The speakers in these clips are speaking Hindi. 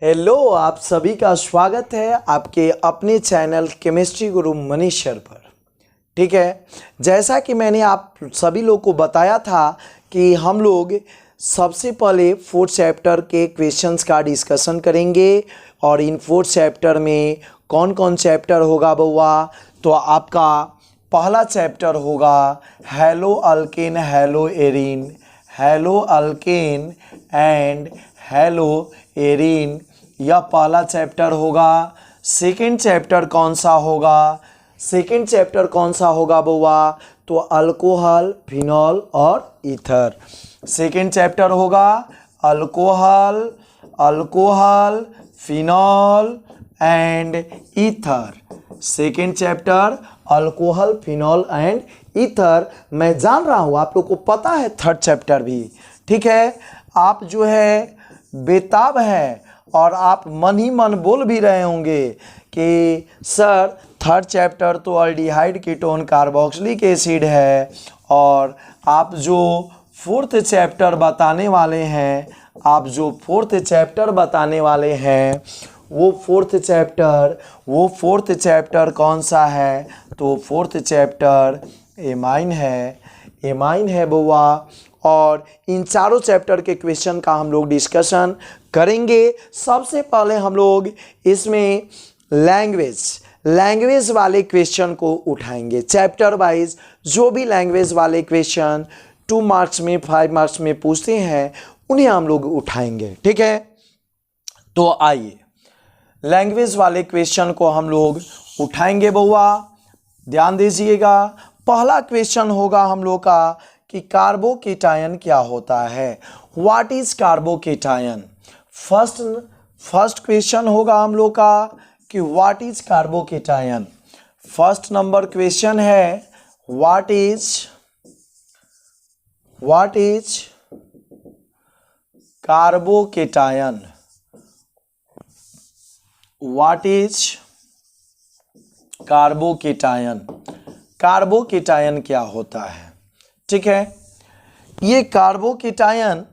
हेलो, आप सभी का स्वागत है आपके अपने चैनल केमिस्ट्री गुरु मनीष सर पर। ठीक है, जैसा कि मैंने आप सभी लोग को बताया था कि हम लोग सबसे पहले फोर्थ चैप्टर के क्वेश्चंस का डिस्कशन करेंगे और इन फोर्थ चैप्टर में कौन कौन चैप्टर होगा बउआ। तो आपका पहला चैप्टर होगा hello alkane hello arene, hello alkane and hello arene, यह पहला चैप्टर होगा। सेकंड चैप्टर कौन सा होगा? सेकंड चैप्टर कौन सा होगा बउआ? तो अल्कोहल, फिनॉल और ईथर। सेकंड चैप्टर होगा alcohol, alcohol, phenol and ether. Second chapter alcohol, phenol and ether. मैं जान रहा हूँ आप लोग को पता है थर्ड चैप्टर भी। ठीक है, आप जो है बेताब है और आप मन ही मन बोल भी रहे होंगे कि सर थर्ड चैप्टर तो अल्डिहाइड कीटोन कार्बोक्सिलिक एसिड है और आप जो फोर्थ चैप्टर बताने वाले हैं, वो फोर्थ चैप्टर कौन सा है? तो फोर्थ चैप्टर एमाइन है बउआ। और इन चारों चैप्टर के क्वेश्चन का हम लोग डिस्कशन करेंगे। सबसे पहले हम लोग इसमें लैंग्वेज वाले क्वेश्चन को उठाएंगे। चैप्टर वाइज जो भी लैंग्वेज वाले क्वेश्चन 2 मार्क्स में 5 मार्क्स में पूछते हैं उन्हें हम लोग उठाएंगे। ठीक है, तो आइए लैंग्वेज वाले क्वेश्चन को हम लोग उठाएंगे बउआ, ध्यान दीजिएगा। पहला क्वेश्चन होगा हम लोग का कि कार्बोकेटायन क्या होता है। What is carbocation? First question होगा हम लोग का कि what is carbocation. First number question है what is carbocation. What is carbocation? Carbocation क्या होता है? ठीक है, ये कार्बोकेटायन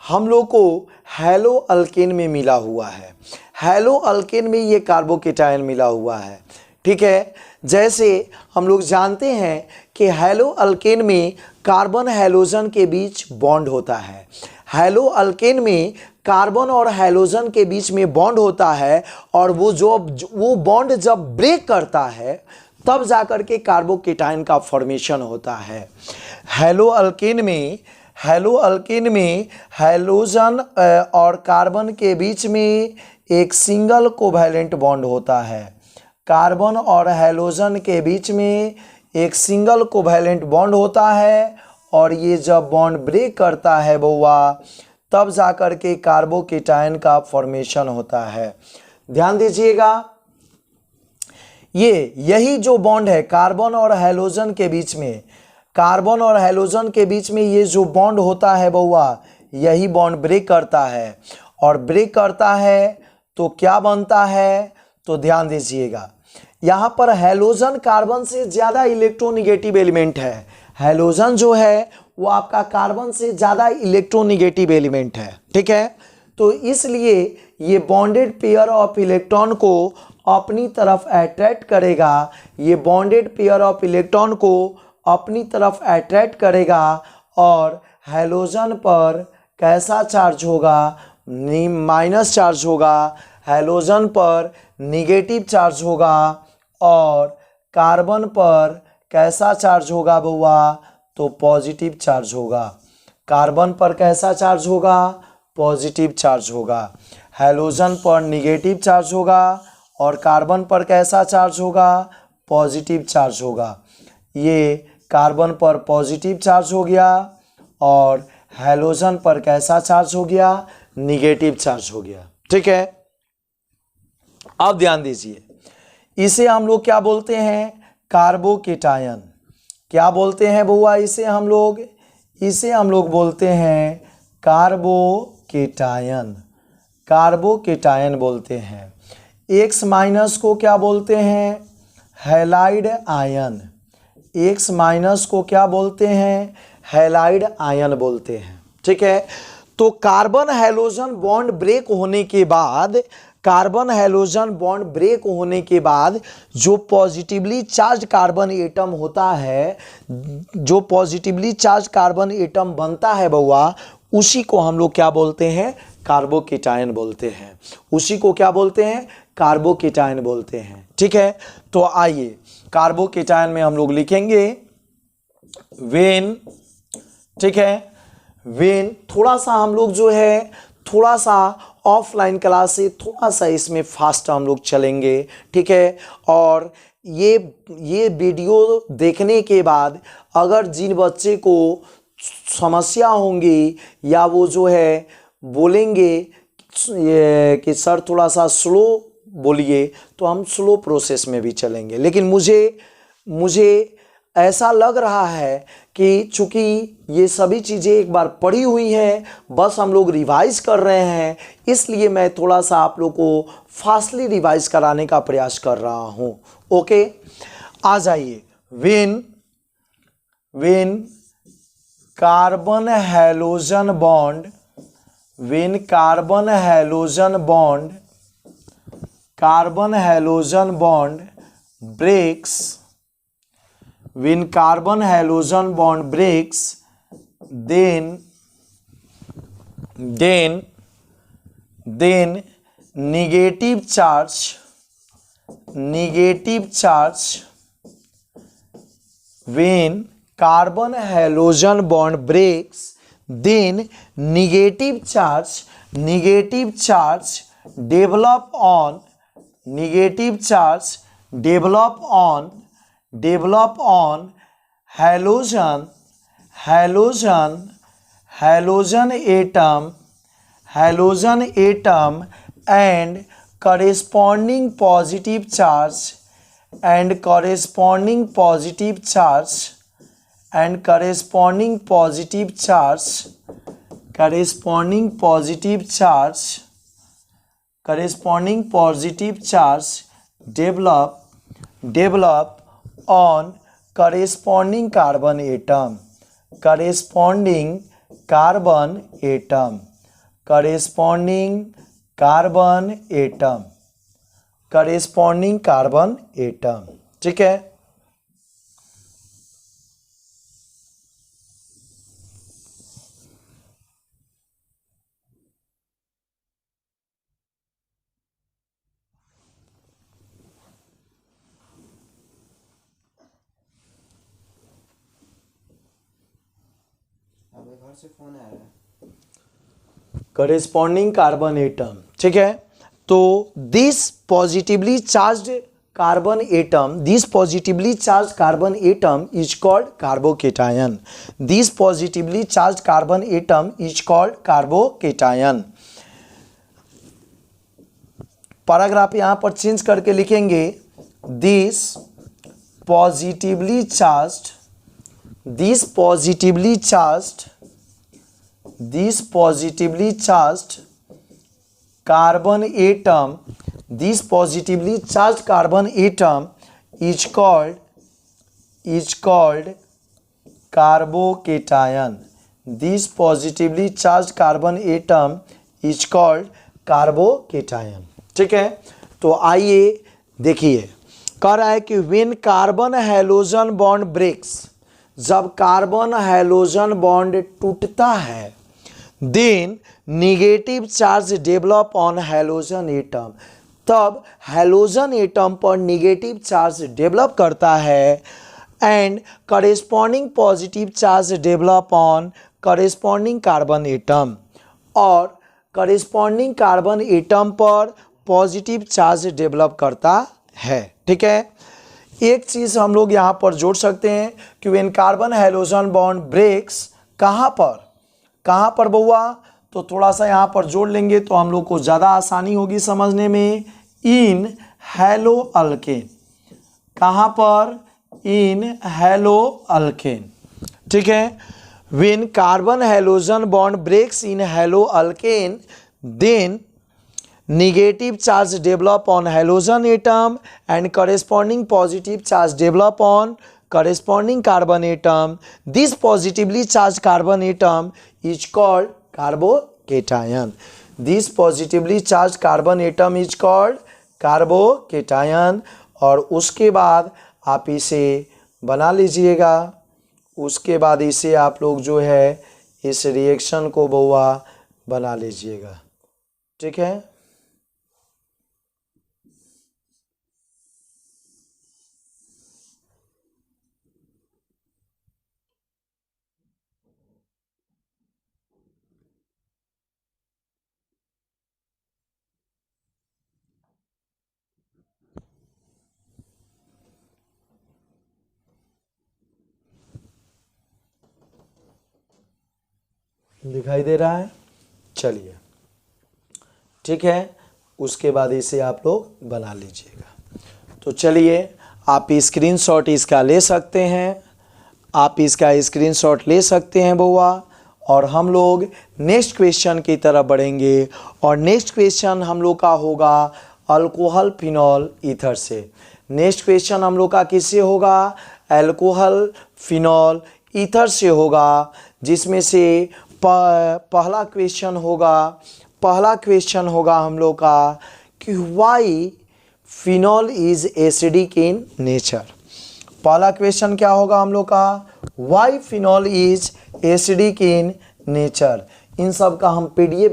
हम लोग को हेलो अल्केन में मिला हुआ है। हेलो अल्केन में ये कार्बोकेटायन मिला हुआ है। ठीक है, जैसे हम लोग जानते हैं कि हेलो अल्केन में कार्बन हैलोजन के बीच बॉन्ड होता है। हेलो अल्केन में कार्बन और हैलोजन के बीच में बॉन्ड होता है और वो बॉन्ड जब ब्रेक करता है तब जाकर के कार्बोकेटायन का फॉर्मेशन होता है। हेलो अल्केन में हैलोजन और कार्बन के बीच में एक सिंगल कोवैलेंट बॉन्ड होता है। कार्बन और हैलोजन के बीच में एक सिंगल कोवैलेंट बॉन्ड होता है और ये जब बॉन्ड ब्रेक करता है बउआ तब जाकर के कार्बोकेटायन का फॉर्मेशन होता है। ध्यान दीजिएगा, यही जो बॉन्ड है कार्बन और हैलोजन के बीच में, ये जो बॉन्ड होता है बउआ, यही बॉन्ड ब्रेक करता है और ब्रेक करता है तो क्या बनता है? तो ध्यान दीजिएगा, यहाँ पर हैलोजन कार्बन से ज़्यादा इलेक्ट्रोनिगेटिव एलिमेंट है। हैलोजन जो है वो आपका कार्बन से ज़्यादा इलेक्ट्रोनिगेटिव एलिमेंट है। ठीक है, तो इसलिए ये बॉन्डेड पेयर ऑफ इलेक्ट्रॉन को अपनी तरफ अट्रैक्ट करेगा। ये बॉन्डेड पेयर ऑफ इलेक्ट्रॉन को अपनी तरफ अट्रैक्ट करेगा और हैलोजन पर कैसा चार्ज होगा? माइनस चार्ज होगा। हैलोजन पर निगेटिव चार्ज होगा और कार्बन पर कैसा चार्ज होगा बउआ? तो पॉजिटिव चार्ज होगा। कार्बन पर कैसा चार्ज होगा? पॉजिटिव चार्ज होगा। हैलोजन पर निगेटिव चार्ज होगा और कार्बन पर कैसा चार्ज होगा? पॉजिटिव चार्ज होगा। ये कार्बन पर पॉजिटिव चार्ज हो गया और हैलोजन पर कैसा चार्ज हो गया? निगेटिव चार्ज हो गया। ठीक है, अब ध्यान दीजिए, इसे हम लोग क्या बोलते हैं? कार्बोकेटायन। क्या बोलते हैं बउआ? इसे हम लोग बोलते हैं कार्बोकेटायन बोलते हैं। X माइनस को क्या बोलते हैं? Halide ion. X माइनस को क्या बोलते हैं? हैलाइड आयन बोलते हैं। ठीक है, तो कार्बन हैलोजन बॉन्ड ब्रेक होने के बाद, कार्बन हैलोजन बॉन्ड ब्रेक होने के बाद जो पॉजिटिवली चार्ज कार्बन एटम होता है, जो पॉजिटिवली चार्ज कार्बन एटम बनता है बउआ, उसी को हम लोग क्या बोलते हैं? कार्बोकेटायन बोलते हैं। उसी को क्या बोलते हैं? कार्बोकेटायन बोलते हैं। ठीक है, तो आइए कार्बोकेटायन में हम लोग लिखेंगे वेन। ठीक है, वेन थोड़ा सा हम लोग जो है, थोड़ा सा ऑफलाइन क्लास से थोड़ा सा इसमें फास्ट हम लोग चलेंगे। ठीक है, और ये वीडियो देखने के बाद अगर जिन बच्चे को समस्या होंगी या वो जो है बोलेंगे कि सर थोड़ा सा स्लो बोलिए, तो हम स्लो प्रोसेस में भी चलेंगे। लेकिन मुझे ऐसा लग रहा है कि चूंकि ये सभी चीज़ें एक बार पढ़ी हुई हैं, बस हम लोग रिवाइज कर रहे हैं, इसलिए मैं थोड़ा सा आप लोग को फास्टली रिवाइज कराने का प्रयास कर रहा हूँ। ओके, आ जाइए। When carbon halogen bond, when carbon halogen bond breaks, when carbon halogen bond breaks, then negative charge when carbon halogen bond breaks, then negative charge develop on halogen atom and corresponding positive charge develop on corresponding carbon atom, ठीक है। घर से फोन आ रहा है। करेस्पॉन्डिंग कार्बन एटम, ठीक है। तो this positively charged carbon atom, this positively charge carbon atom is called carbocation. This positively charge carbon atom is called carbocation. Paragraph यहां पर चेंज करके लिखेंगे, this positively charged carbon atom, this positively charged carbon atom is called carbocation. This positively charged carbon atom is called carbocation, ठीक है। तो आइए देखिए, कह रहा है कि when carbon halogen bond breaks, जब कार्बन हैलोजन बॉन्ड टूटता है, then negative charge develop on halogen atom, तब हैलोजन एटम पर निगेटिव चार्ज डेवलप करता है, and corresponding positive charge develop on corresponding carbon atom, और करेस्पॉन्डिंग कार्बन एटम पर पॉजिटिव चार्ज डेवलप करता है, ठीक है। एक चीज़ हम लोग यहाँ पर जोड़ सकते हैं कि when carbon halogen bond breaks, कहाँ पर बउआ, तो थोड़ा सा यहाँ पर जोड़ लेंगे तो हम लोग को ज़्यादा आसानी होगी समझने में। इन हैलो अल्केन, कहाँ पर, इन हैलो अल्केन, ठीक है। When carbon halogen bond breaks in haloalkane, then negative charge develop on halogen atom and corresponding positive charge develop on corresponding carbon atom. This positively charged carbon atom is called carbocation. This positively charge carbon atom is called carbocation. और उसके बाद आप इसे बना लीजिएगा। उसके बाद इसे आप लोग जो है इस रिएक्शन को बउआ बना लीजिएगा। ठीक है, दिखाई दे रहा है। चलिए ठीक है, उसके बाद इसे आप लोग बना लीजिएगा। तो चलिए आप स्क्रीनशॉट इसका ले सकते हैं, आप इसका स्क्रीनशॉट ले सकते हैं बउआ। और हम लोग नेक्स्ट क्वेश्चन की तरफ बढ़ेंगे। और नेक्स्ट क्वेश्चन हम लोग का होगा अल्कोहल फिनॉल ईथर से। नेक्स्ट क्वेश्चन हम लोग का किससे होगा? अल्कोहल फिनॉल ईथर से होगा। जिसमें से पहला क्वेश्चन होगा हम लोग का कि why phenol is acidic in nature. पहला क्वेश्चन क्या होगा हम लोग का? Why phenol is acidic in nature. इन सब का हम पीडीएफ